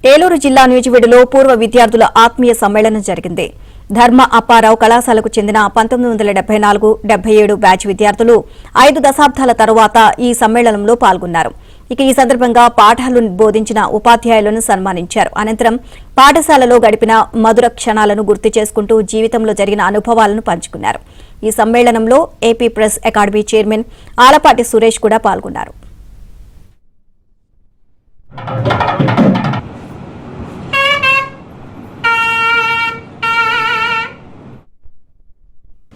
ఏలూరు జిల్లా నూజివీడులో పూర్వ విద్యార్థుల ఆత్మీయ సమ్మేళనం జరిగింది. ధర్మ అప్పారావు కళాశాలకు చెందిన 1974-77 బ్యాచ్ విద్యార్థులు 5 దశాబ్దాల తరువాత ఈ సమ్మేళనంలో పాల్గొన్నారు. ఈ సందర్భంగా పాఠాలు బోధించిన ఉపాధ్యాయులను సన్మానించారు. అనంతరం పాఠశాలలో గడిపిన మధుర క్షణాలను గుర్తు చేసుకుంటూ జీవితంలో జరిగిన అనుభవాలను పంచుకున్నారు. ఈ సమ్మేళనంలో AP press academy chairman Alapati Suresh కూడా పాల్గొన్నారు.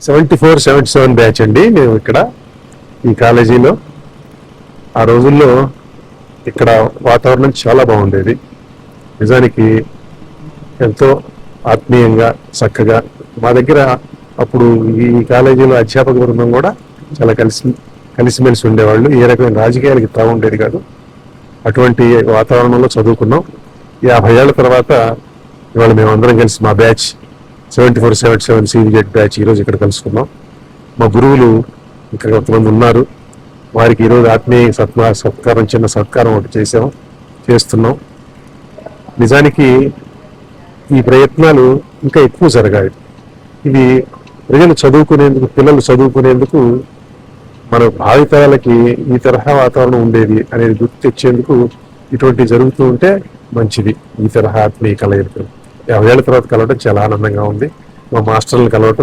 74-77 బ్యాచ్ అండి. మేము ఇక్కడ ఈ కాలేజీలో ఆ రోజుల్లో ఇక్కడ వాతావరణం చాలా బాగుండేది. నిజానికి ఎంతో ఆత్మీయంగా చక్కగా మా దగ్గర అప్పుడు ఈ కాలేజీలో అధ్యాపక బృందం కూడా చాలా కలిసిమెలిసి ఉండేవాళ్ళు. ఏ రకమైన రాజకీయాలకి తాగుండేది కాదు. అటువంటి వాతావరణంలో చదువుకున్నాం. 50 ఏళ్ల తర్వాత ఇవాళ మేమందరం కలిసి మా బ్యాచ్ 74-77 CVZ బ్యాచ్ ఈరోజు ఇక్కడ కలుసుకున్నాం. మా గురువులు ఇక్కడ కొంతమంది ఉన్నారు. వారికి ఈరోజు ఆత్మీయ సత్కారం చిన్న సత్కారం ఒకటి చేస్తున్నాం. నిజానికి ఈ ప్రయత్నాలు ఇంకా ఎక్కువ జరగాలి. ఇది ప్రజలు చదువుకునేందుకు, పిల్లలు చదువుకునేందుకు, మన భావితరాలకి ఈ తరహా వాతావరణం ఉండేది అనేది గుర్తు తెచ్చేందుకు ఇటువంటి జరుగుతూ ఉంటే మంచిది. ఈ తరహా ఆత్మీయ కలయికలు 50 ఏళ్ల తర్వాత కలవడం చాలా ఆనందంగా ఉంది. మా మాస్టర్లను కలవటం